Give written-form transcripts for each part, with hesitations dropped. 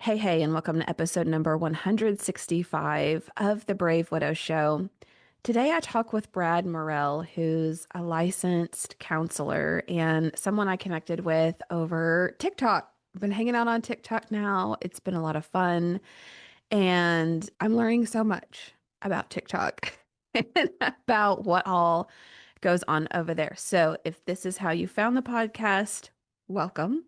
Hey, and welcome to episode number 165 of The Brave Widow Show. Today I talk with Brad Morell, who's a licensed counselor and someone I connected with over TikTok. I've been hanging out on TikTok now. It's been a lot of fun, and I'm learning so much about TikTok and about what all goes on over there. So if this is how you found the podcast, welcome.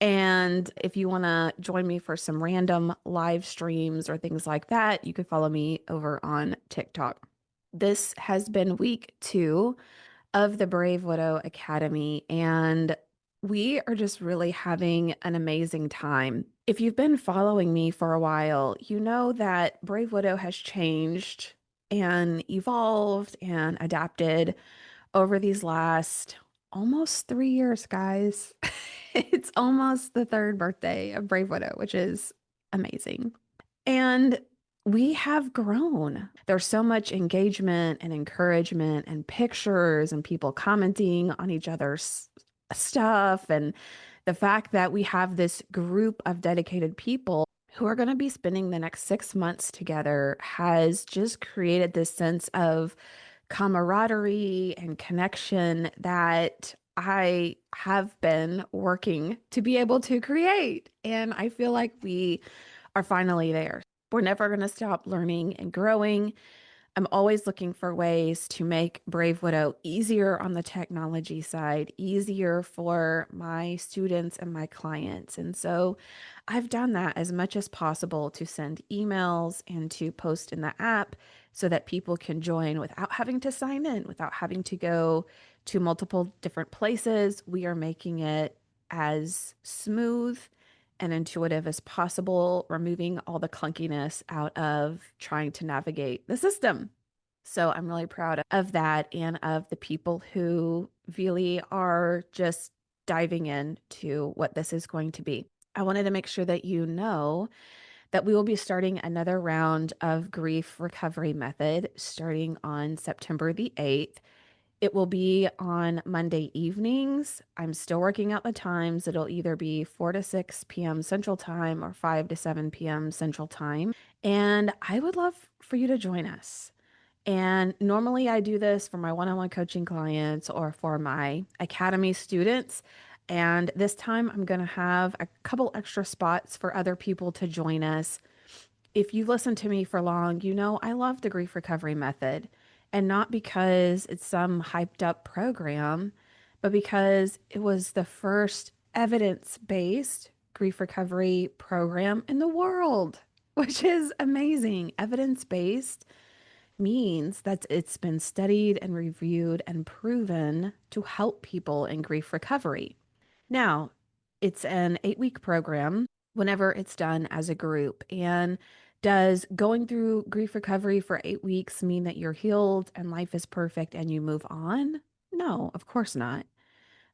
And if you want to join me for some random live streams or things like that, you can follow me over on TikTok. This has been week 2 of the Brave Widow Academy, and we are just really having an amazing time. If you've been following me for a while, you know that Brave Widow has changed and evolved and adapted over these last almost 3 years, guys. It's almost the third birthday of Brave Widow, which is amazing. And we have grown. There's so much engagement and encouragement and pictures and people commenting on each other's stuff. And the fact that we have this group of dedicated people who are going to be spending the next 6 months together has just created this sense of camaraderie and connection that I have been working to be able to create. And I feel like we are finally there. We're never going to stop learning and growing. I'm always looking for ways to make Brave Widow easier on the technology side, easier for my students and my clients. And so I've done that as much as possible to send emails and to post in the app so that people can join without having to sign in, without having to go to multiple different places. We are making it as smooth and intuitive as possible, removing all the clunkiness out of trying to navigate the system. So I'm really proud of that and of the people who really are just diving into what this is going to be. I wanted to make sure that you know that we will be starting another round of grief recovery method starting on September the 8th. It will be on Monday evenings. I'm still working out the times. It'll either be 4 to 6 p.m. Central Time or 5 to 7 p.m. Central Time. And I would love for you to join us. And normally I do this for my one-on-one coaching clients or for my academy students. And this time I'm going to have a couple extra spots for other people to join us. If you've listened to me for long, you know I love the grief recovery method. And not because it's some hyped up program, but because it was the first evidence-based grief recovery program in the world, which is amazing. Evidence-based means that it's been studied and reviewed and proven to help people in grief recovery. Now, it's an 8-week program whenever it's done as a group. And does going through grief recovery for 8 weeks mean that you're healed and life is perfect and you move on? No, of course not.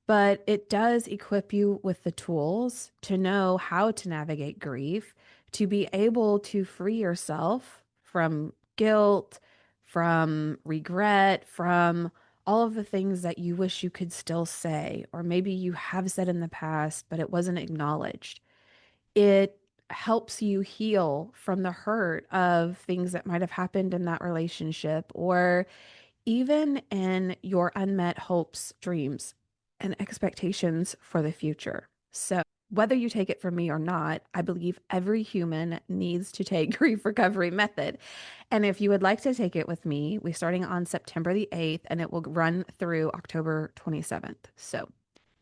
But it does equip you with the tools to know how to navigate grief, to be able to free yourself from guilt, from regret, from all of the things that you wish you could still say, or maybe you have said in the past, but it wasn't acknowledged. It helps you heal from the hurt of things that might have happened in that relationship, or even in your unmet hopes, dreams, and expectations for the future. So, whether you take it from me or not, I believe every human needs to take grief recovery method. And if you would like to take it with me, we're starting on September the 8th and it will run through October 27th. So,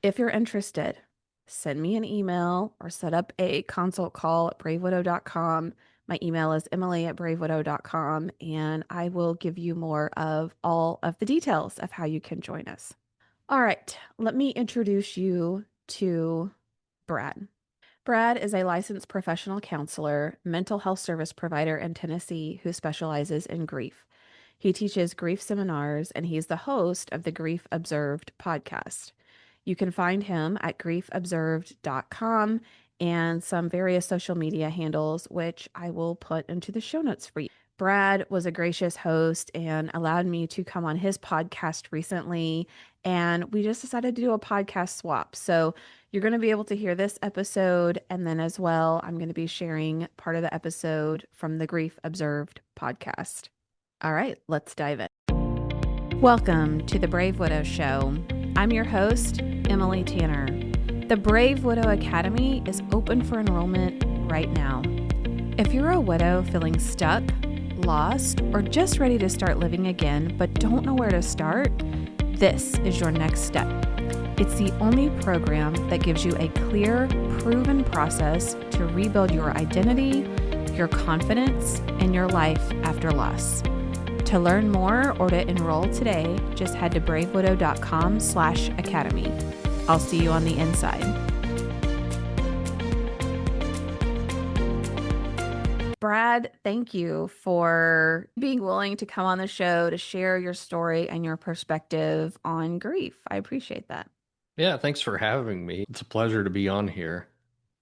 if you're interested, send me an email or set up a consult call at bravewidow.com. My email is emily@bravewidow.com, and I will give you more of all of the details of how you can join us. All right, let me introduce you to Brad. Brad is a licensed professional counselor, mental health service provider in Tennessee who specializes in grief. He teaches grief seminars and he's the host of the Grief Observed podcast. You can find him at griefobserved.com and some various social media handles, which I will put into the show notes for you. Brad was a gracious host and allowed me to come on his podcast recently and we just decided to do a podcast swap. So you're going to be able to hear this episode, and then as well, I'm going to be sharing part of the episode from the Grief Observed podcast. All right, let's dive in. Welcome to the Brave Widow Show. I'm your host, Emily Tanner. The Brave Widow Academy is open for enrollment right now. If you're a widow feeling stuck, lost, or just ready to start living again but don't know where to start, this is your next step. It's the only program that gives you a clear, proven process to rebuild your identity, your confidence, and your life after loss. To learn more or to enroll today, just head to bravewidow.com/academy. I'll see you on the inside. Brad, thank you for being willing to come on the show to share your story and your perspective on grief. I appreciate that. Yeah, thanks for having me. It's a pleasure to be on here.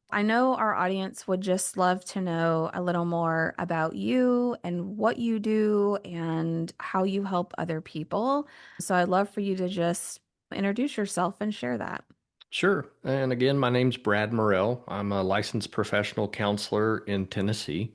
I know our audience would just love to know a little more about you and what you do and how you help other people. So I'd love for you to just introduce yourself and share that. Sure. And again, my name's Brad Morell. I'm a licensed professional counselor in Tennessee.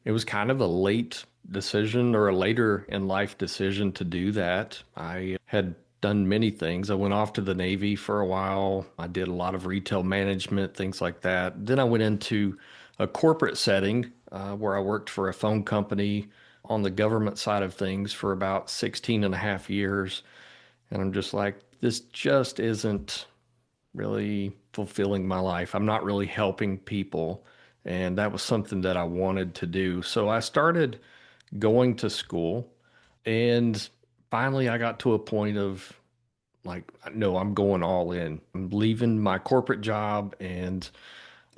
It was kind of a late decision or a later in life decision to do that. I had done many things. I went off to the Navy for a while. I did a lot of retail management, things like that. Then I went into a corporate setting where I worked for a phone company on the government side of things for about 16 and a half years. And I'm just like, this just isn't really fulfilling my life. I'm not really helping people. And that was something that I wanted to do. So I started going to school. And finally, I got to a point of like, no, I'm going all in. I'm leaving my corporate job and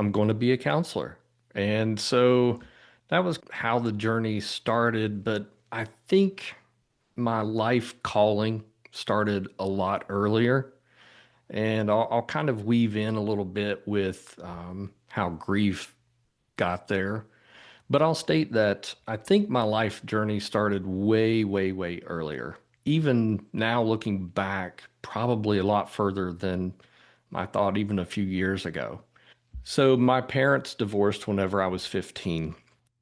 I'm going to be a counselor. And so that was how the journey started. But I think my life calling started a lot earlier. And I'll kind of weave in a little bit with how grief got there. But I'll state that I think my life journey started way, way, way earlier. Even now, looking back, probably a lot further than I thought even a few years ago. So, my parents divorced whenever I was 15.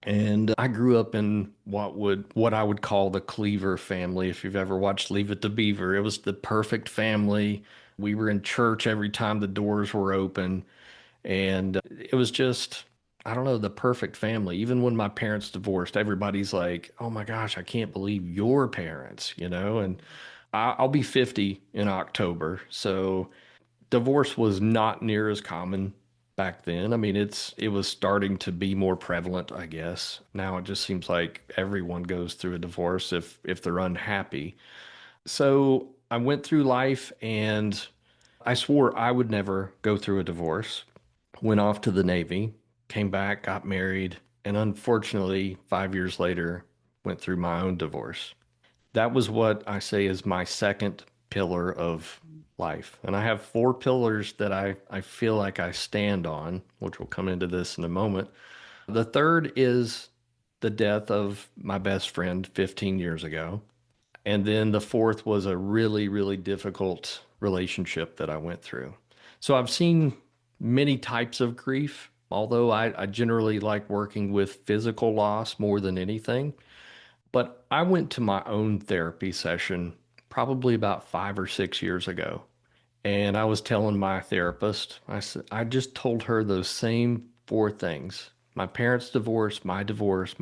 And I grew up in what I would call the Cleaver family. If you've ever watched Leave It to Beaver, it was the perfect family. We were in church every time the doors were open. And it was just, I don't know, the perfect family. Even when my parents divorced, everybody's like, oh my gosh, I can't believe your parents, you know? And I'll be 50 in October. So divorce was not near as common back then. I mean, it was starting to be more prevalent, I guess. Now it just seems like everyone goes through a divorce if they're unhappy. So I went through life and I swore I would never go through a divorce. Went off to the Navy, came back, got married, and unfortunately, 5 years later, went through my own divorce. That was what I say is my second pillar of life. And I have four pillars that I feel like I stand on, which we'll come into this in a moment. The third is the death of my best friend 15 years ago. And then the fourth was a really, really difficult relationship that I went through. So I've seen many types of grief, although I generally like working with physical loss more than anything. But I went to my own therapy session probably about 5 or 6 years ago. And I was telling my therapist, I said, I just told her those same four things: my parents' divorce, my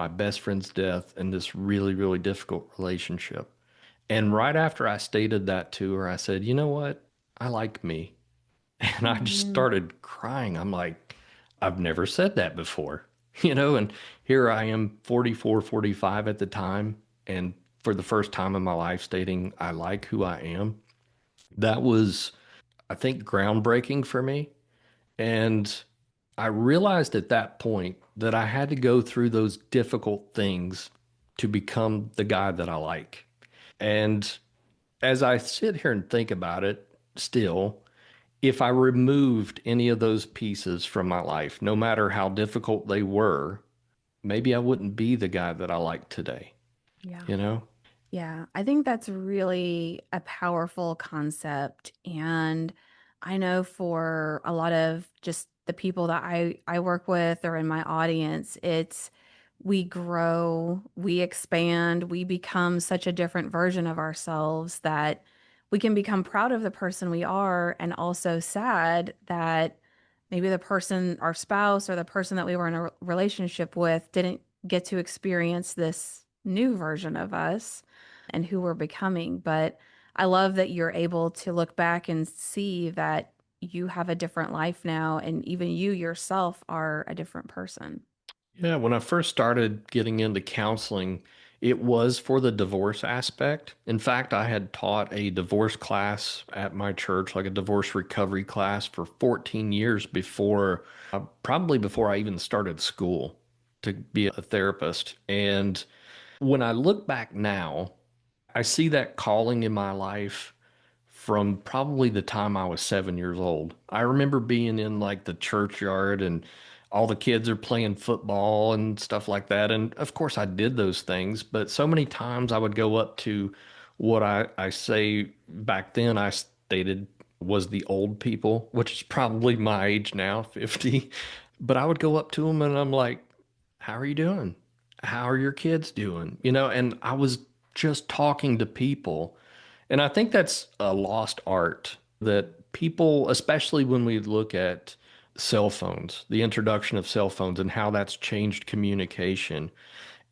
best friend's death, and this really, really difficult relationship. And right after I stated that to her, I said, you know what? I like me. And I just Mhm. started crying. I'm like, I've never said that before, you know? And here I am, 44, 45 at the time. And for the first time in my life, stating I like who I am. That was, I think, groundbreaking for me. And I realized at that point that I had to go through those difficult things to become the guy that I like. And as I sit here and think about it, still, if I removed any of those pieces from my life, no matter how difficult they were, maybe I wouldn't be the guy that I like today, Yeah. you know? Yeah, I think that's really a powerful concept. And I know for a lot of just the people that I work with or in my audience, it's we grow, we expand, we become such a different version of ourselves that we can become proud of the person we are and also sad that maybe the person, our spouse or the person that we were in a relationship with didn't get to experience this new version of us and who we're becoming. But I love that you're able to look back and see that you have a different life now, and even you yourself are a different person. Yeah, when I first started getting into counseling, it was for the divorce aspect. In fact, I had taught a divorce class at my church, like a divorce recovery class, for 14 years before, probably before I even started school to be a therapist. And when I look back now, I see that calling in my life from probably the time I was 7 years old. I remember being in like the churchyard and all the kids are playing football and stuff like that. And of course, I did those things, but so many times I would go up to what I say back then I stated was the old people, which is probably my age now, 50. But I would go up to them and I'm like, how are you doing? How are your kids doing? And I was just talking to people. And I think that's a lost art that people, especially when we look at cell phones, the introduction of cell phones and how that's changed communication.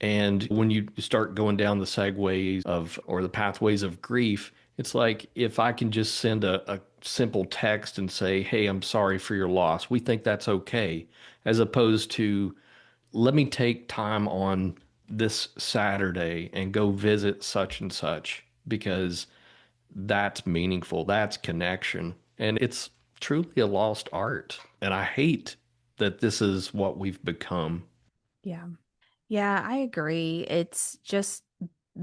And when you start going down the segues of, or the pathways of grief, it's like if I can just send a simple text and say, hey, I'm sorry for your loss, we think that's okay, as opposed to, let me take time on this Saturday and go visit such and such because that's meaningful. That's connection. And it's truly a lost art. And I hate that this is what we've become. Yeah. Yeah, I agree. It's just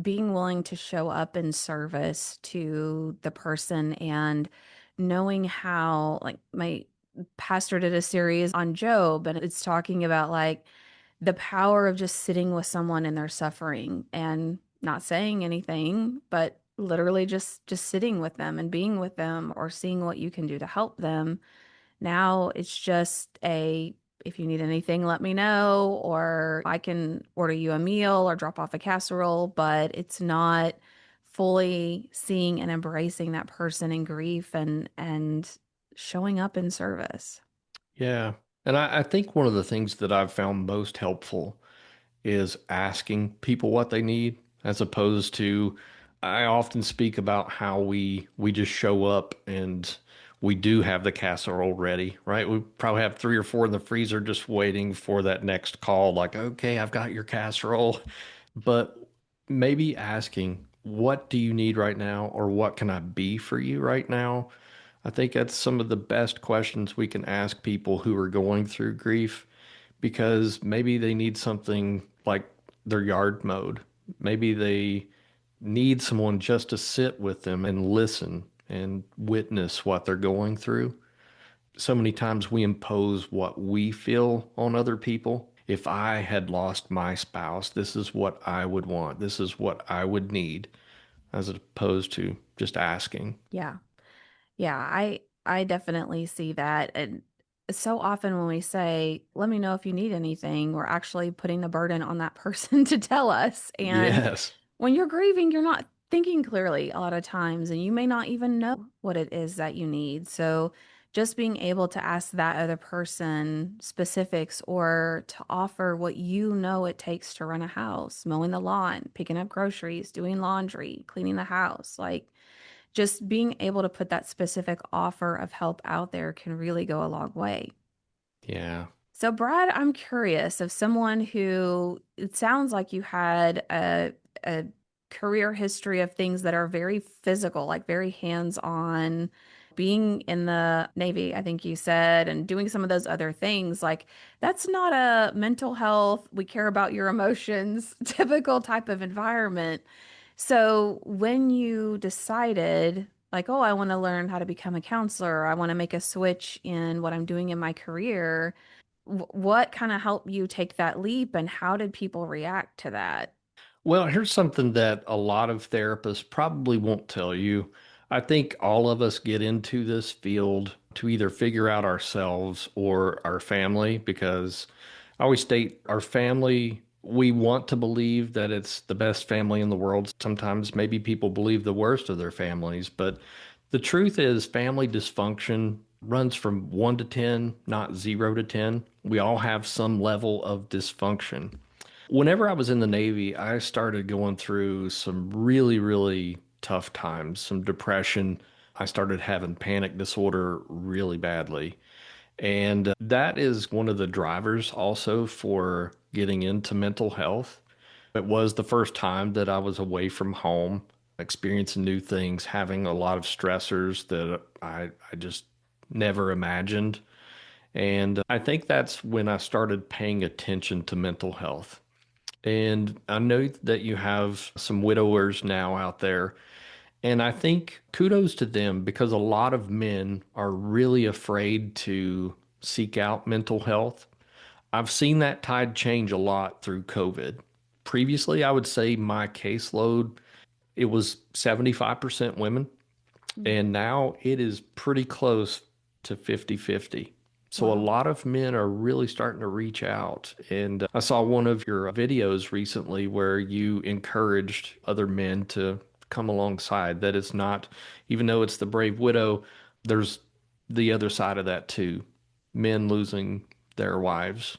being willing to show up in service to the person and knowing how, like, my pastor did a series on Job, and it's talking about like the power of just sitting with someone in their suffering and not saying anything, but literally just sitting with them and being with them or seeing what you can do to help them. Now it's just a, if you need anything, let me know, or I can order you a meal or drop off a casserole, but it's not fully seeing and embracing that person in grief and showing up in service. Yeah. And I think one of the things that I've found most helpful is asking people what they need, as opposed to, I often speak about how we just show up and we do have the casserole ready, right? We probably have three or four in the freezer just waiting for that next call, like, okay, I've got your casserole. But maybe asking, what do you need right now, or what can I be for you right now? I think that's some of the best questions we can ask people who are going through grief, because maybe they need something like their yard mowed. Maybe they need someone just to sit with them and listen and witness what they're going through. So many times we impose what we feel on other people. If I had lost my spouse, this is what I would want. This is what I would need, as opposed to just asking. Yeah. Yeah, I definitely see that. And so often when we say, let me know if you need anything, we're actually putting the burden on that person to tell us. And Yes. when you're grieving, you're not thinking clearly a lot of times, and you may not even know what it is that you need. So just being able to ask that other person specifics or to offer what you know it takes to run a house, mowing the lawn, picking up groceries, doing laundry, cleaning the house, like just being able to put that specific offer of help out there can really go a long way. Yeah. So, Brad, I'm curious of someone who it sounds like you had a career history of things that are very physical, like very hands-on, being in the Navy, I think you said, and doing some of those other things. Like, that's not a mental health, we care about your emotions, typical type of environment. So, when you decided, like, oh, I want to learn how to become a counselor, I want to make a switch in what I'm doing in my career, what kind of helped you take that leap and how did people react to that? Well, here's something that a lot of therapists probably won't tell you. I think all of us get into this field to either figure out ourselves or our family, because I always state our family, we want to believe that it's the best family in the world. Sometimes maybe people believe the worst of their families, but the truth is family dysfunction runs from 1 to 10, not 0 to 10. We all have some level of dysfunction. Whenever I was in the Navy, I started going through some really, really tough times, some depression. I started having panic disorder really badly. And that is one of the drivers also for getting into mental health. It was the first time that I was away from home, experiencing new things, having a lot of stressors that I just never imagined. And I think that's when I started paying attention to mental health. And I know that you have some widowers now out there. And I think kudos to them because a lot of men are really afraid to seek out mental health. I've seen that tide change a lot through COVID. Previously, I would say my caseload, it was 75% women, Mm. and now it is pretty close to 50-50. So a Wow. lot of men are really starting to reach out. And I saw one of your videos recently where you encouraged other men to come alongside, that it's not, even though it's the brave widow, there's the other side of that too. Men losing their wives.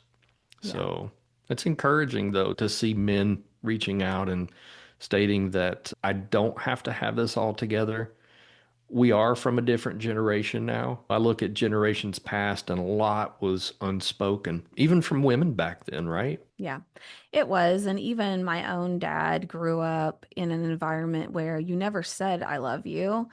Yeah. So it's encouraging though to see men reaching out and stating that I don't have to have this all together. We are from a different generation now. I look at generations past and a lot was unspoken, even from women back then, right? Yeah, it was. And even my own dad grew up in an environment where you never said, I love you.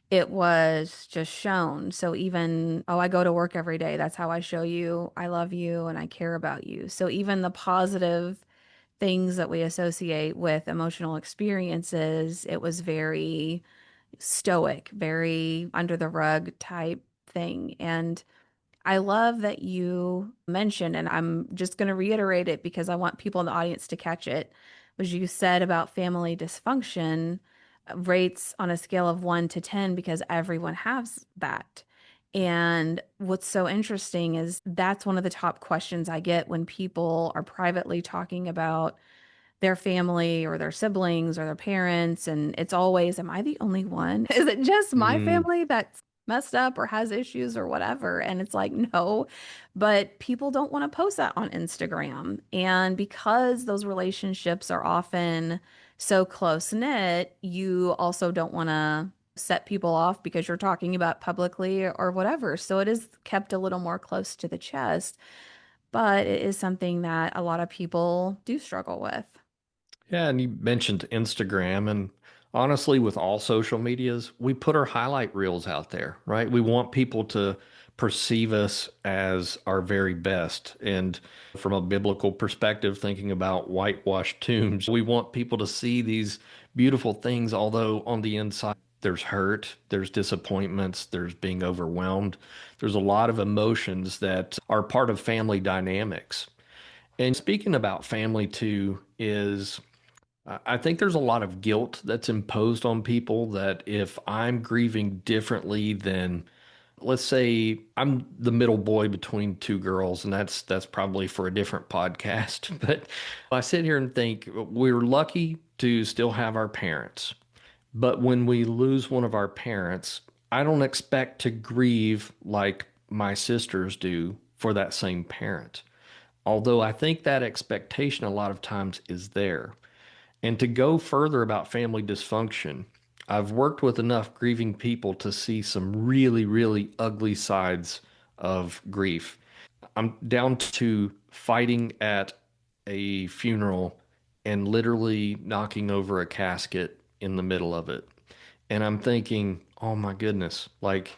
It was just shown. So even, oh, I go to work every day. That's how I show you I love you and I care about you. So even the positive things that we associate with emotional experiences, it was very stoic, very under the rug type thing. And I love that you mentioned, and I'm just going to reiterate it because I want people in the audience to catch it, was you said about family dysfunction rates on a scale of 1 to 10 because everyone has that. And what's so interesting is that's one of the top questions I get when people are privately talking about their family or their siblings or their parents. And it's always, am I the only one? Is it just my Mm, family that's messed up or has issues or whatever? And it's like, no, but people don't want to post that on Instagram. And because those relationships are often so close knit, you also don't want to set people off because you're talking about publicly or whatever. So it is kept a little more close to the chest, but it is something that a lot of people do struggle with. yeah, and you mentioned Instagram, and honestly, with all social medias, we put our highlight reels out there, right? We want people to perceive us as our very best. And from a biblical perspective, thinking about whitewashed tombs, we want people to see these beautiful things, although on the inside, there's hurt, there's disappointments, there's being overwhelmed. There's a lot of emotions that are part of family dynamics. And speaking about family too, is I think there's a lot of guilt that's imposed on people that if I'm grieving differently than, let's say I'm the middle boy between two girls, and that's probably for a different podcast. But I sit here and think we're lucky to still have our parents. But when we lose one of our parents, I don't expect to grieve like my sisters do for that same parent. Although I think that expectation a lot of times is there. And to go further about family dysfunction, I've worked with enough grieving people to see some really, really ugly sides of grief. I'm down to fighting at a funeral and literally knocking over a casket in the middle of it. And I'm thinking, oh my goodness, like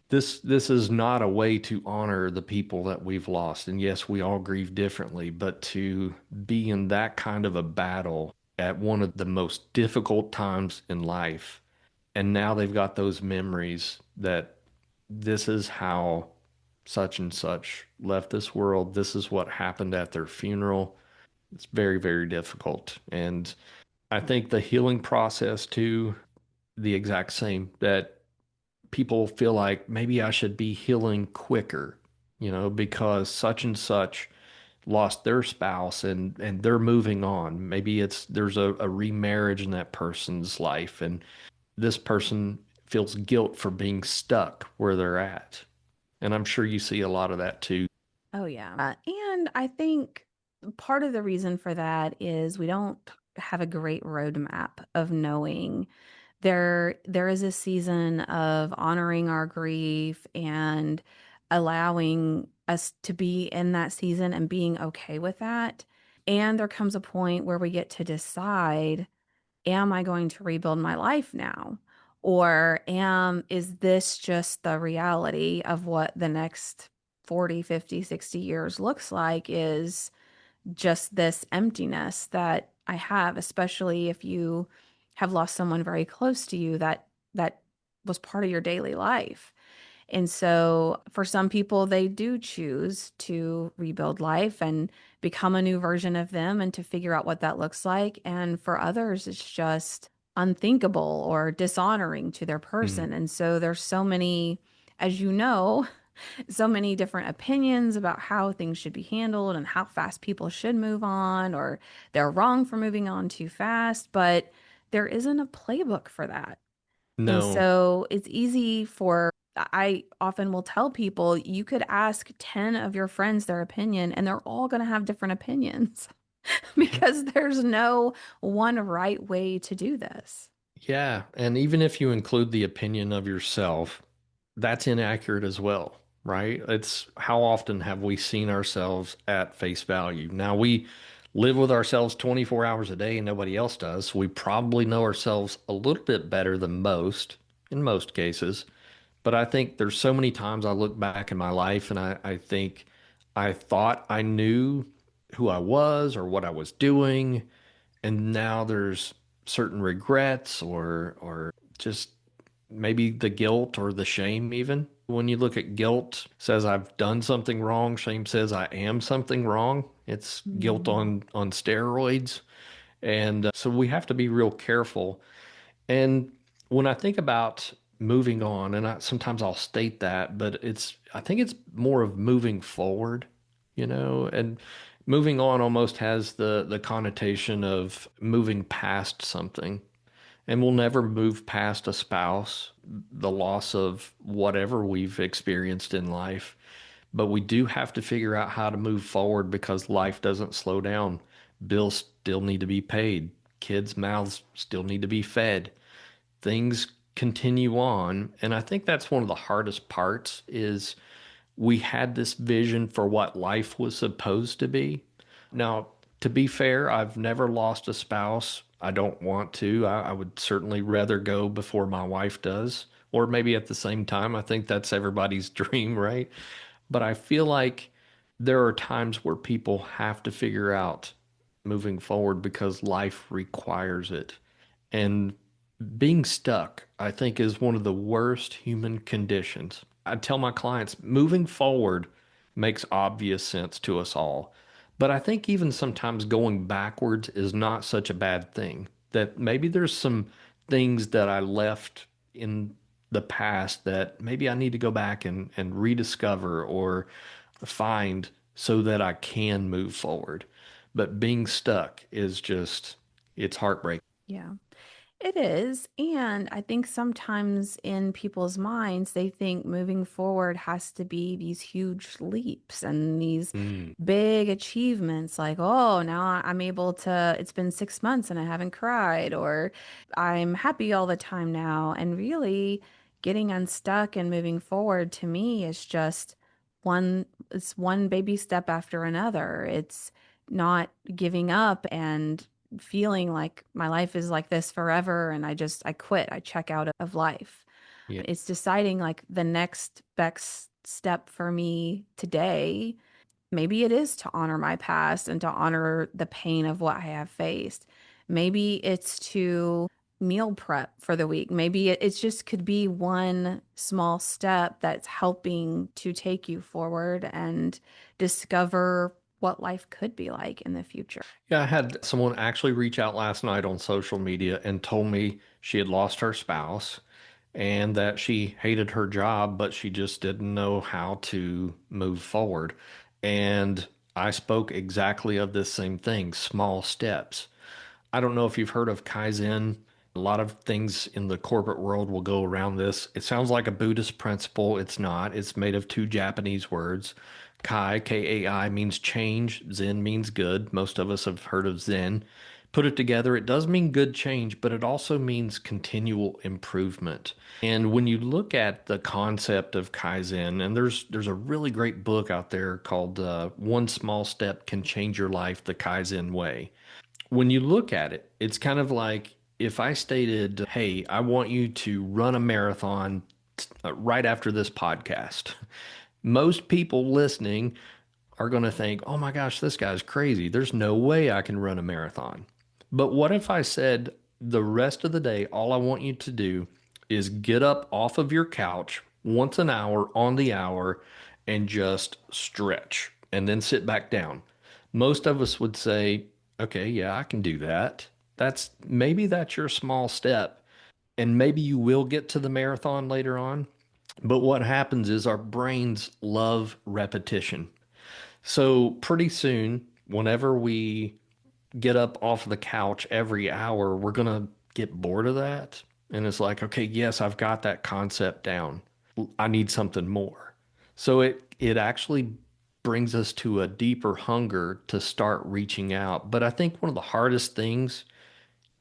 this is not a way to honor the people that we've lost. And yes, we all grieve differently, but to be in that kind of a battle at one of the most difficult times in life, and now they've got those memories that this is how such and such left this world. This is what happened at their funeral. It's very, very difficult. And I think the healing process too, the exact same, that people feel like maybe I should be healing quicker, because such and such lost their spouse and they're moving on. Maybe there's a remarriage in that person's life and this person feels guilt for being stuck where they're at. And I'm sure you see a lot of that too. Oh, yeah. And I think part of the reason for that is we don't have a great roadmap of knowing there is a season of honoring our grief and allowing us to be in that season and being okay with that. And there comes a point where we get to decide, am I going to rebuild my life now? Or is this just the reality of what the next 40, 50, 60 years looks like is just this emptiness that I have, especially if you have lost someone very close to you that was part of your daily life. And so for some people, they do choose to rebuild life and become a new version of them and to figure out what that looks like. And for others, it's just unthinkable or dishonoring to their Mm. person. And so there's so many, as you know, so many different opinions about how things should be handled and how fast people should move on, or they're wrong for moving on too fast. But there isn't a playbook for that. And No, so it's easy for, I often will tell people, you could ask 10 of your friends their opinion, and they're all going to have different opinions yeah. because there's no one right way to do this. Yeah, and even if you include the opinion of yourself, that's inaccurate as well, right? It's how often have we seen ourselves at face value? Now we live with ourselves 24 hours a day and nobody else does. So we probably know ourselves a little bit better than most in most cases. But I think there's so many times I look back in my life and I think I thought I knew who I was or what I was doing, and now there's certain regrets or just maybe the guilt or the shame even. When you look at guilt says I've done something wrong, shame says I am something wrong. It's guilt Mhm. on steroids. And so we have to be real careful. And when I think about moving on, and sometimes I'll state that, but I think it's more of moving forward, and moving on almost has the connotation of moving past something. And we'll never move past a spouse, the loss of whatever we've experienced in life. But we do have to figure out how to move forward because life doesn't slow down. Bills still need to be paid. Kids' mouths still need to be fed. Things continue on. And I think that's one of the hardest parts is we had this vision for what life was supposed to be. Now, to be fair, I've never lost a spouse. I don't want to. I would certainly rather go before my wife does, or maybe at the same time. I think that's everybody's dream, right? But I feel like there are times where people have to figure out moving forward because life requires it. And being stuck, I think, is one of the worst human conditions. I tell my clients moving forward makes obvious sense to us all. But I think even sometimes going backwards is not such a bad thing. That maybe there's some things that I left in the past that maybe I need to go back and rediscover or find so that I can move forward. But being stuck is just, it's heartbreaking. Yeah. It is. And I think sometimes in people's minds, they think moving forward has to be these huge leaps and these Mm. big achievements like, oh, now I'm able to, it's been 6 months and I haven't cried, or I'm happy all the time now. And really getting unstuck and moving forward to me is just it's one baby step after another. It's not giving up and feeling like my life is like this forever and I quit, I check out of life. Yeah. It's deciding like the next best step for me today. Maybe it is to honor my past and to honor the pain of what I have faced. Maybe it's to meal prep for the week. Maybe it's just could be one small step that's helping to take you forward and discover. what life could be like in the future. Yeah, I had someone actually reach out last night on social media and told me she had lost her spouse and that she hated her job, but she just didn't know how to move forward. And I spoke exactly of this same thing, small steps. I don't know if you've heard of Kaizen. A lot of things in the corporate world will go around this. It sounds like a Buddhist principle. It's not. It's made of two Japanese words. Kai, Kai, means change. Zen means good. Most of us have heard of Zen. Put it together, it does mean good change, but it also means continual improvement. And when you look at the concept of Kaizen, and there's a really great book out there called One Small Step Can Change Your Life, the Kaizen Way. When you look at it, it's kind of like if I stated, hey, I want you to run a marathon right after this podcast. Most people listening are going to think, oh my gosh, this guy's crazy. There's no way I can run a marathon. But what if I said the rest of the day, all I want you to do is get up off of your couch once an hour on the hour and just stretch and then sit back down? Most of us would say, okay, yeah, I can do that. That's your small step. And maybe you will get to the marathon later on. But what happens is our brains love repetition. So pretty soon, whenever we get up off the couch every hour, we're gonna get bored of that. And it's like, okay, yes, I've got that concept down. I need something more. So it actually brings us to a deeper hunger to start reaching out. But I think one of the hardest things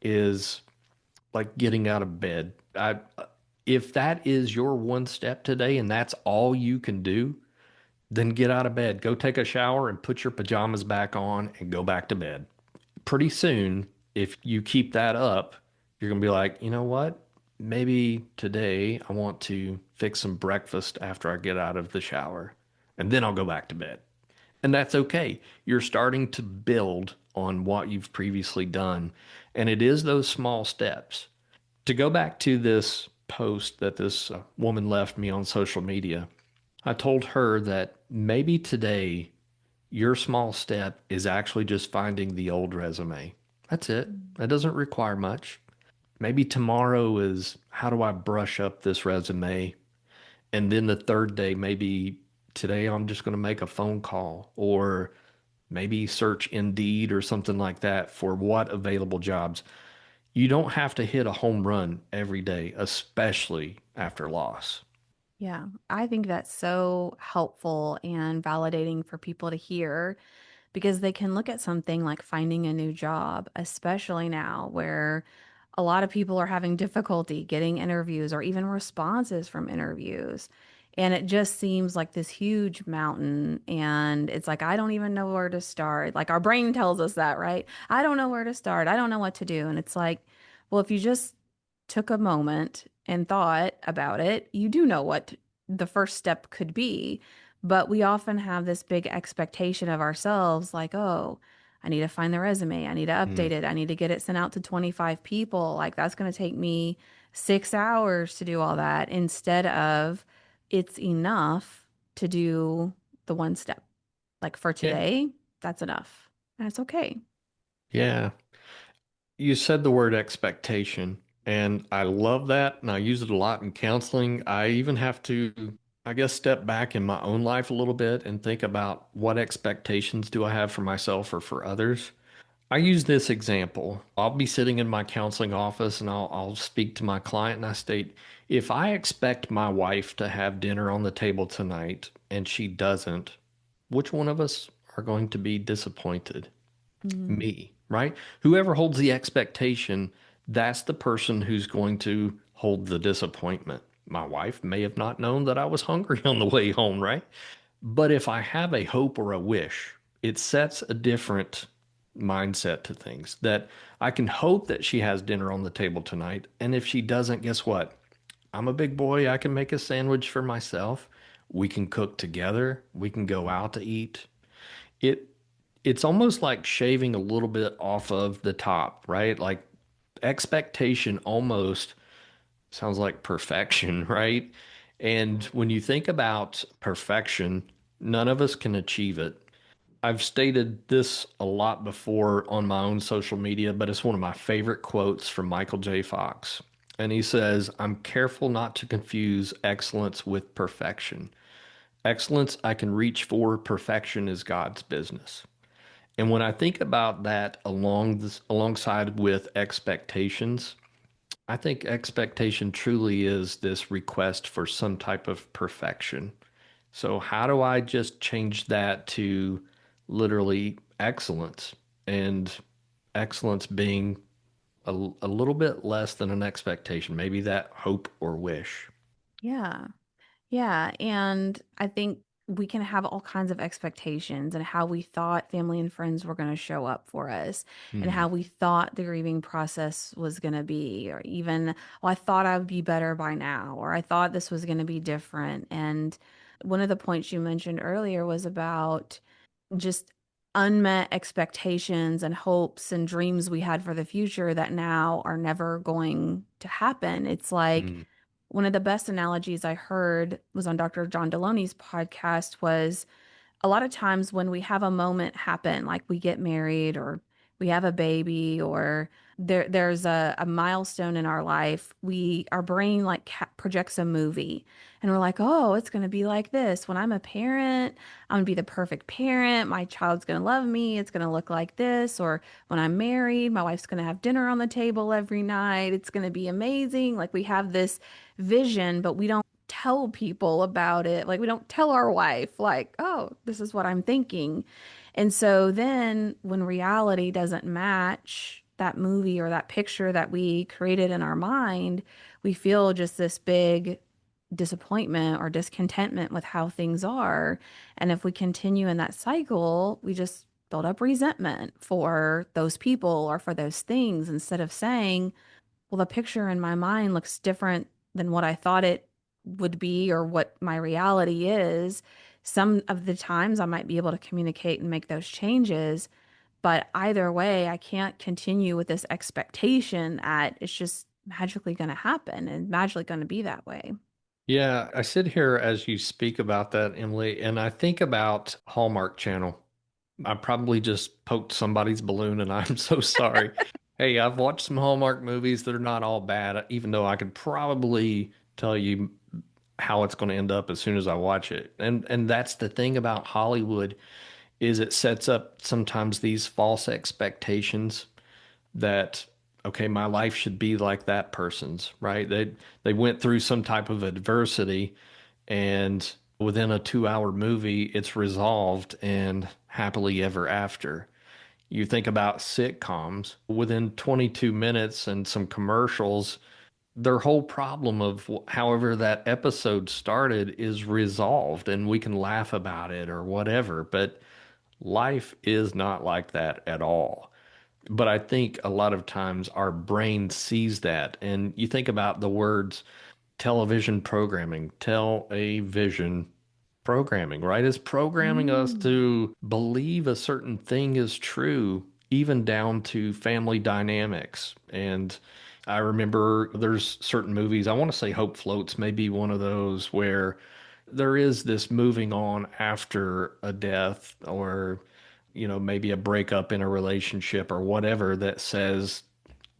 is like getting out of bed. If that is your one step today and that's all you can do, then get out of bed, go take a shower and put your pajamas back on and go back to bed. Pretty soon, if you keep that up, you're going to be like, you know what? Maybe today I want to fix some breakfast after I get out of the shower, and then I'll go back to bed. And that's okay. You're starting to build on what you've previously done. And it is those small steps. To go back to this post that this woman left me on social media, I told her that maybe today your small step is actually just finding the old resume. That's it. That doesn't require much. Maybe tomorrow is how do I brush up this resume? And then the third day, maybe today I'm just going to make a phone call or maybe search Indeed or something like that for what available jobs. You don't have to hit a home run every day, especially after loss. Yeah, I think that's so helpful and validating for people to hear because they can look at something like finding a new job, especially now where a lot of people are having difficulty getting interviews or even responses from interviews. And it just seems like this huge mountain. And it's like, I don't even know where to start. Like our brain tells us that, right? I don't know where to start. I don't know what to do. And it's like, well, if you just took a moment and thought about it, you do know what the first step could be. But we often have this big expectation of ourselves, like, oh, I need to find the resume. I need to Mm. update it. I need to get it sent out to 25 people. Like, that's going to take me 6 hours to do all that instead of it's enough to do the one step. Like, for Yeah. today, that's enough. And it's okay. Yeah. You said the word expectation, and I love that, and I use it a lot in counseling. I even have to, I guess, step back in my own life a little bit and think about what expectations do I have for myself or for others. I use this example. I'll be sitting in my counseling office and I'll speak to my client and I state, if I expect my wife to have dinner on the table tonight and she doesn't, which one of us are going to be disappointed? Mhm. Me, right? Whoever holds the expectation, that's the person who's going to hold the disappointment. My wife may have not known that I was hungry on the way home, right? But if I have a hope or a wish, it sets a different mindset to things that I can hope that she has dinner on the table tonight. And if she doesn't, guess what? I'm a big boy. I can make a sandwich for myself. We can cook together. We can go out to eat. It it's almost like shaving a little bit off of the top, right? Like expectation almost sounds like perfection, right? And when you think about perfection, none of us can achieve it. I've stated this a lot before on my own social media, but it's one of my favorite quotes from Michael J. Fox. And he says, I'm careful not to confuse excellence with perfection. Excellence I can reach for, perfection is God's business. And when I think about that alongside with expectations, I think expectation truly is this request for some type of perfection. So how do I just change that to literally excellence and excellence being a little bit less than an expectation, maybe that hope or wish. Yeah. Yeah, and I think we can have all kinds of expectations and how we thought family and friends were going to show up for us and Hmm. how we thought the grieving process was going to be, or even, well, I thought I would be better by now, or I thought this was going to be different. And one of the points you mentioned earlier was about just unmet expectations and hopes and dreams we had for the future that now are never going to happen. It's like, Hmm. one of the best analogies I heard was on Dr. John Deloney's podcast was a lot of times when we have a moment happen, like we get married or we have a baby or there's a milestone in our life, our brain like projects a movie and we're like, oh, it's going to be like this. When I'm a parent, I'm going to be the perfect parent. My child's going to love me. It's going to look like this. Or when I'm married, my wife's going to have dinner on the table every night. It's going to be amazing. Like we have this vision, but we don't tell people about it. Like we don't tell our wife, like, oh, this is what I'm thinking. And so then when reality doesn't match that movie or that picture that we created in our mind, we feel just this big disappointment or discontentment with how things are. And if we continue in that cycle, we just build up resentment for those people or for those things instead of saying, well, the picture in my mind looks different than what I thought it would be or what my reality is. Some of the times I might be able to communicate and make those changes, but either way, I can't continue with this expectation that it's just magically going to happen and magically going to be that way. Yeah, I sit here as you speak about that, Emily, and I think about Hallmark Channel. I probably just poked somebody's balloon and I'm so sorry. Hey, I've watched some Hallmark movies that are not all bad, even though I could probably tell you how it's going to end up as soon as I watch it. And that's the thing about Hollywood is it sets up sometimes these false expectations that okay, my life should be like that person's, right? They went through some type of adversity and within a 2 hour movie, it's resolved and happily ever after. You think about sitcoms, within 22 minutes and some commercials, their whole problem of however that episode started is resolved and we can laugh about it or whatever. But life is not like that at all. But I think a lot of times our brain sees that. And you think about the words television programming, tell a vision programming, right? It's programming us Mm. to believe a certain thing is true, even down to family dynamics. And I remember there's certain movies, I want to say Hope Floats may be one of those where there is this moving on after a death or, maybe a breakup in a relationship or whatever that says,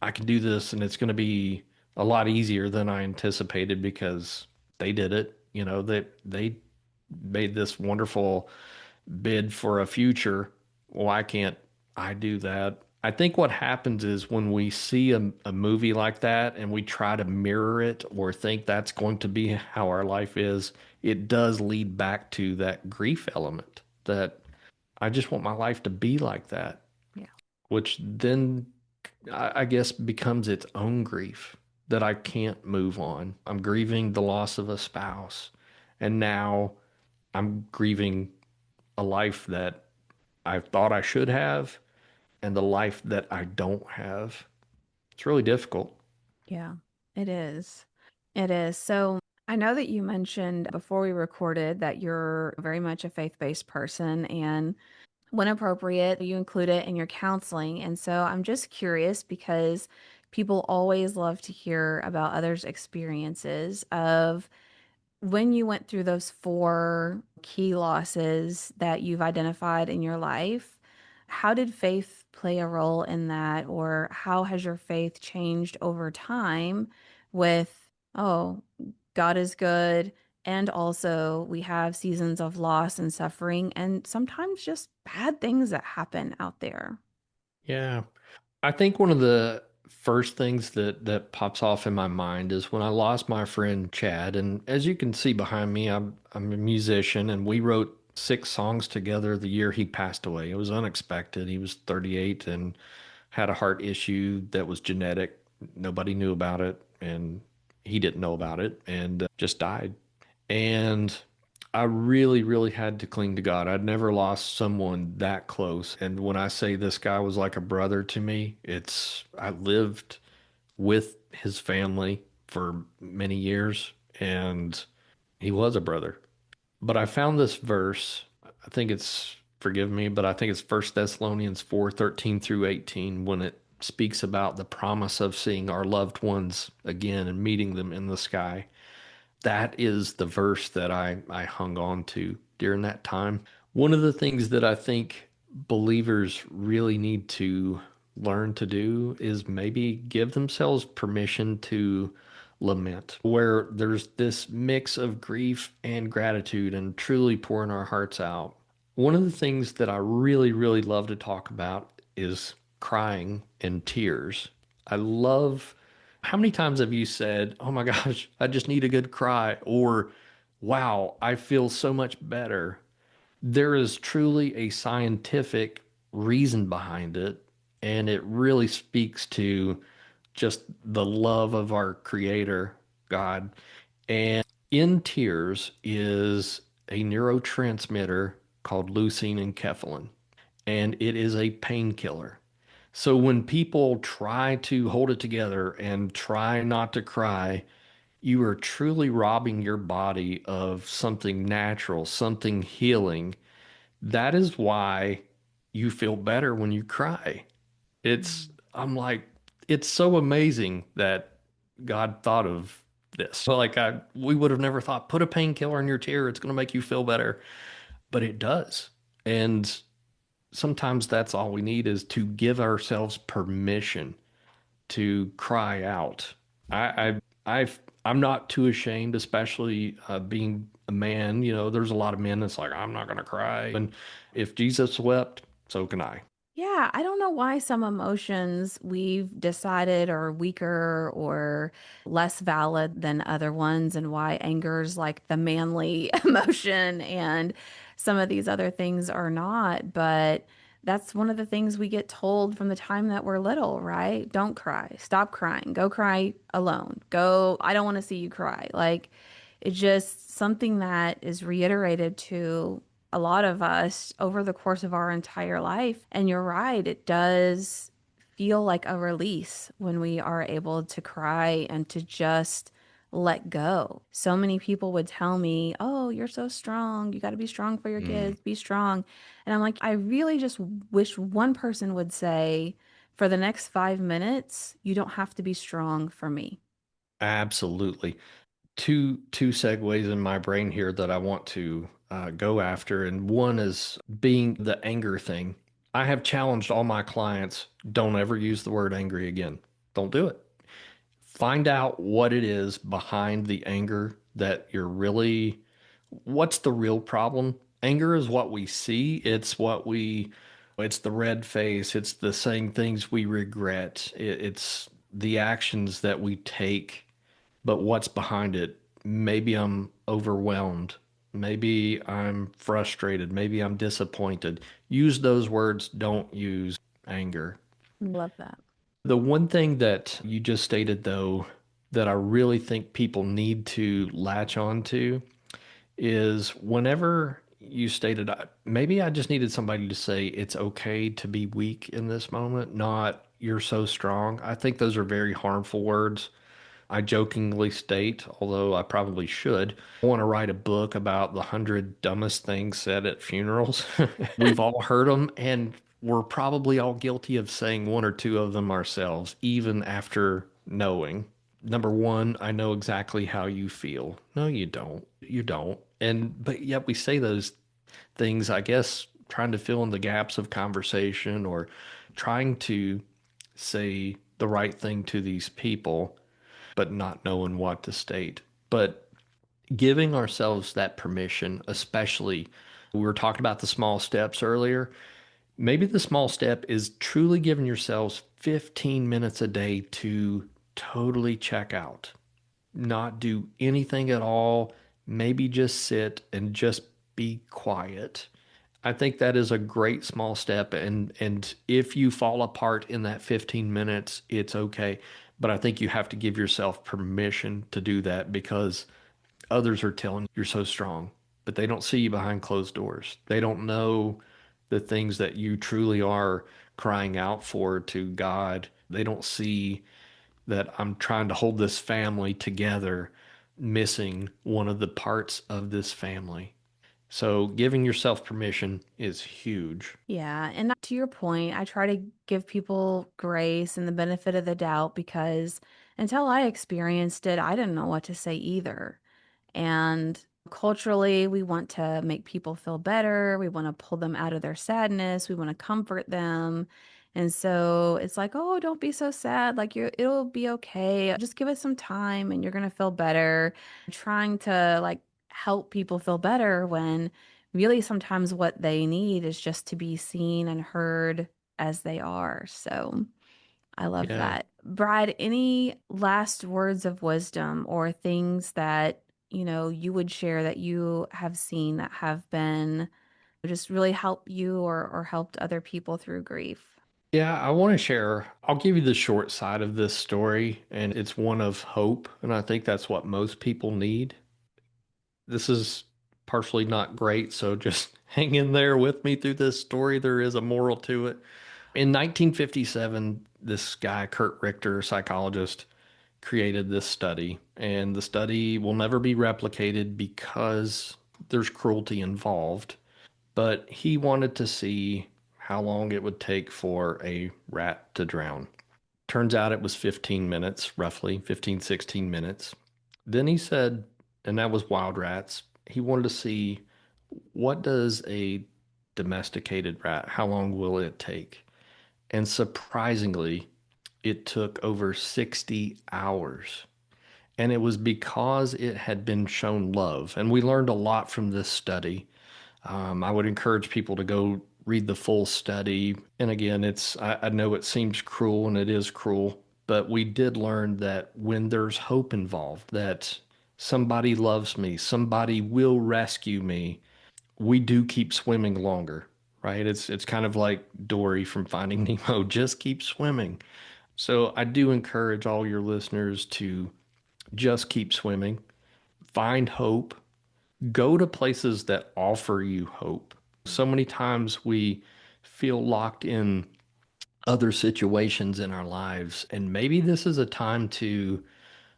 I can do this and it's going to be a lot easier than I anticipated because they did it. They made this wonderful bid for a future. Why can't I do that? I think what happens is when we see a movie like that and we try to mirror it or think that's going to be how our life is, it does lead back to that grief element that I just want my life to be like that, Yeah. which then I guess becomes its own grief that I can't move on. I'm grieving the loss of a spouse, and now I'm grieving a life that I thought I should have and the life that I don't have. It's really difficult. Yeah, it is. It is. So I know that you mentioned before we recorded that you're very much a faith-based person, and when appropriate, you include it in your counseling. And so I'm just curious because people always love to hear about others' experiences of when you went through those four key losses that you've identified in your life, how did faith play a role in that? Or how has your faith changed over time with, oh, God is good. And also, we have seasons of loss and suffering, and sometimes just bad things that happen out there. Yeah. I think one of the first things that pops off in my mind is when I lost my friend Chad. And as you can see behind me, I'm a musician, and we wrote 6 songs together the year he passed away. It was unexpected. He was 38 and had a heart issue that was genetic. Nobody knew about it, and he didn't know about it, and just died. And I really, really had to cling to God. I'd never lost someone that close. And when I say this guy was like a brother to me, I lived with his family for many years, and he was a brother. But I found this verse. I think it's, forgive me, but I think it's First Thessalonians 4:13 through 18, when it speaks about the promise of seeing our loved ones again and meeting them in the sky. That is the verse that I hung on to during that time. One of the things that I think believers really need to learn to do is maybe give themselves permission to lament, where there's this mix of grief and gratitude and truly pouring our hearts out. One of the things that I really, really love to talk about is crying and tears. I love, how many times have you said, "Oh my gosh, I just need a good cry," or "Wow, I feel so much better"? There is truly a scientific reason behind it, and it really speaks to just the love of our Creator, God. And in tears is a neurotransmitter called leucine and enkephalin, and it is a painkiller. So when people try to hold it together and try not to cry, you are truly robbing your body of something natural, something healing. That is why you feel better when you cry. I'm like, it's so amazing that God thought of this. So like we would have never thought, put a painkiller in your tear, it's going to make you feel better, but it does. And sometimes that's all we need, is to give ourselves permission to cry out. I'm not too ashamed, especially being a man. You know, there's a lot of men that's like, I'm not going to cry. And if Jesus wept, so can I. Yeah, I don't know why some emotions we've decided are weaker or less valid than other ones, and why anger is like the manly emotion and some of these other things are not. But that's one of the things we get told from the time that we're little, right? Don't cry. Stop crying. Go cry alone. Go, I don't want to see you cry. Like, it's just something that is reiterated to a lot of us over the course of our entire life. And you're right, it does feel like a release when we are able to cry and to just let go. So many people would tell me, "Oh, you're so strong. You got to be strong for your Mm, kids. Be strong." And I'm like, I really just wish one person would say, for the next 5 minutes, you don't have to be strong for me. absolutely. Two segues in my brain here that I want to go after, and one is being the anger thing. I have challenged all my clients: don't ever use the word angry again. Don't do it. Find out what it is behind the anger that you're really, what's the real problem? Anger is what we see. It's the red face. It's the saying things we regret. It's the actions that we take, but what's behind it? Maybe I'm overwhelmed. Maybe I'm frustrated. Maybe I'm disappointed. Use those words. Don't use anger. Love that. The one thing that you just stated, though, that I really think people need to latch on to is whenever you stated, maybe I just needed somebody to say it's okay to be weak in this moment, not "you're so strong." I think those are very harmful words. I jokingly state, although I probably should, I want to write a book about the 100 dumbest things said at funerals. We've all heard them, and we're probably all guilty of saying one or two of them ourselves, even after knowing. Number one, I know exactly how you feel. No, you don't. You don't. And, but yet we say those things, I guess, trying to fill in the gaps of conversation or trying to say the right thing to these people, but not knowing what to state. But giving ourselves that permission, especially we were talking about the small steps earlier. Maybe the small step is truly giving yourselves 15 minutes a day to totally check out, not do anything at all, maybe just sit and just be quiet. I think that is a great small step, and if you fall apart in that 15 minutes, it's okay. But I think you have to give yourself permission to do that because others are telling you you're so strong, but they don't see you behind closed doors. They don't know the things that you truly are crying out for to God. They don't see that I'm trying to hold this family together, missing one of the parts of this family. So giving yourself permission is huge. Yeah, and to your point, I try to give people grace and the benefit of the doubt because until I experienced it, I didn't know what to say either. And culturally, we want to make people feel better. We want to pull them out of their sadness. We want to comfort them. And so it's like, oh, don't be so sad. Like it'll be okay. Just give it some time and you're gonna feel better. Trying to like help people feel better when really sometimes what they need is just to be seen and heard as they are. So I love Yeah. that. Brad, any last words of wisdom or things that, you would share that you have seen that have been just really help you or helped other people through grief? Yeah, I want to share. I'll give you the short side of this story, and it's one of hope. And I think that's what most people need. This is partially not great, so just hang in there with me through this story. There is a moral to it. In 1957, this guy, Kurt Richter, psychologist, created this study, and the study will never be replicated because there's cruelty involved. But he wanted to see how long it would take for a rat to drown. Turns out it was 15 minutes, roughly 15, 16 minutes. Then he said, and that was wild rats. He wanted to see what does a domesticated rat, how long will it take? And surprisingly, it took over 60 hours. And it was because it had been shown love. And we learned a lot from this study. I would encourage people to go read the full study. And again, I know it seems cruel and it is cruel, but we did learn that when there's hope involved, that somebody loves me, somebody will rescue me, we do keep swimming longer, right? It's kind of like Dory from Finding Nemo, just keep swimming. So I do encourage all your listeners to just keep swimming, find hope, go to places that offer you hope. So many times we feel locked in other situations in our lives, and maybe this is a time to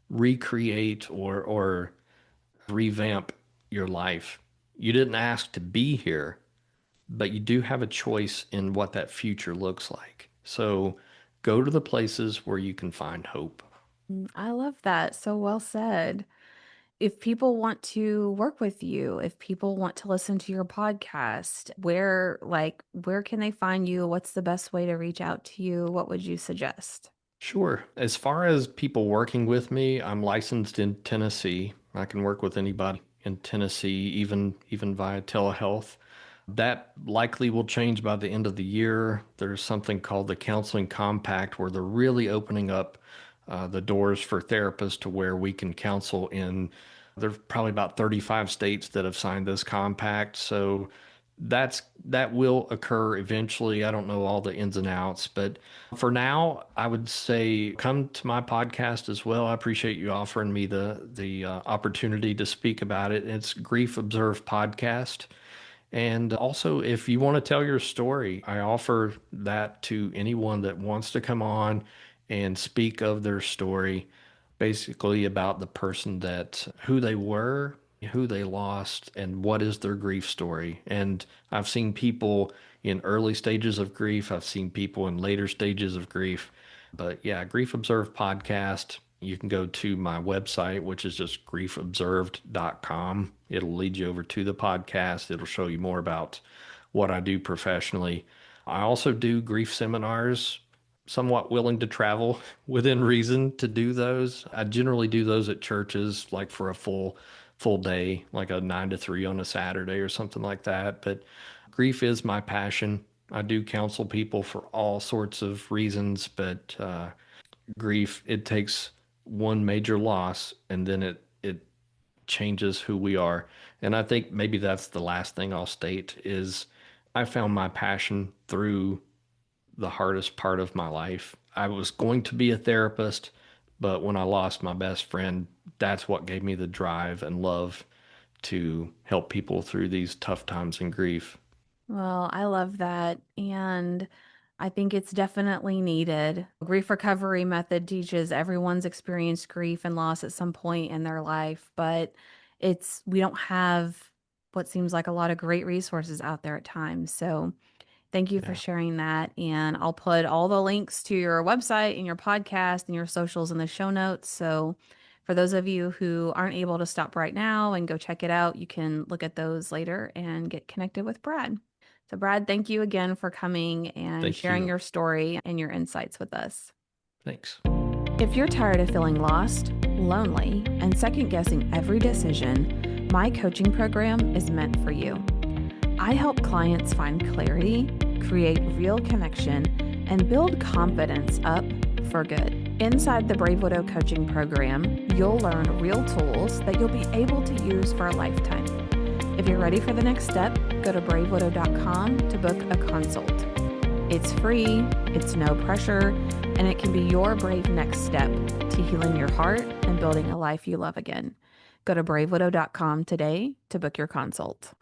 recreate or revamp your life. You didn't ask to be here, but you do have a choice in what that future looks like. So go to the places where you can find hope. I love that. So well said. If people want to work with you, if people want to listen to your podcast, where can they find you? What's the best way to reach out to you? What would you suggest? Sure. As far as people working with me, I'm licensed in Tennessee. I can work with anybody in Tennessee, even via telehealth. That likely will change by the end of the year. There's something called the Counseling Compact where they're really opening up the doors for therapists to where we can counsel in. There's probably about 35 states that have signed this compact. So that will occur eventually. I don't know all the ins and outs, but for now, I would say come to my podcast as well. I appreciate you offering me the opportunity to speak about it. It's Grief Observe Podcast. And also, if you want to tell your story, I offer that to anyone that wants to come on and speak of their story, basically about the person that who they were, who they lost, and what is their grief story. And I've seen people in early stages of grief, I've seen people in later stages of grief. But yeah, Grief Observe podcast. you can go to my website, which is just griefobserved.com. It'll lead you over to the podcast. It'll show you more about what I do professionally. I also do grief seminars, somewhat willing to travel within reason to do those. I generally do those at churches, like for a full day, like a 9 to 3 on a Saturday or something like that. But grief is my passion. I do counsel people for all sorts of reasons, but grief, it takes one major loss and then it changes who we are. And I think maybe that's the last thing I'll state is I found my passion through the hardest part of my life. I was going to be a therapist, but when I lost my best friend, that's what gave me the drive and love to help people through these tough times and grief. Well, I love that. And I think it's definitely needed. Grief recovery method teaches everyone's experienced grief and loss at some point in their life, but we don't have what seems like a lot of great resources out there at times. So thank you for Yeah. sharing that. And I'll put all the links to your website and your podcast and your socials in the show notes. So for those of you who aren't able to stop right now and go check it out, you can look at those later and get connected with Brad. So, Brad, thank you again for coming and Thank sharing you. your story and your insights with us. Thanks. If you're tired of feeling lost, lonely, and second guessing every decision, my coaching program is meant for you. I help clients find clarity, create real connection, and build confidence up for good. Inside the Brave Widow coaching program, you'll learn real tools that you'll be able to use for a lifetime. If you're ready for the next step, go to bravewidow.com to book a consult. It's free, it's no pressure, and it can be your brave next step to healing your heart and building a life you love again. Go to bravewidow.com today to book your consult.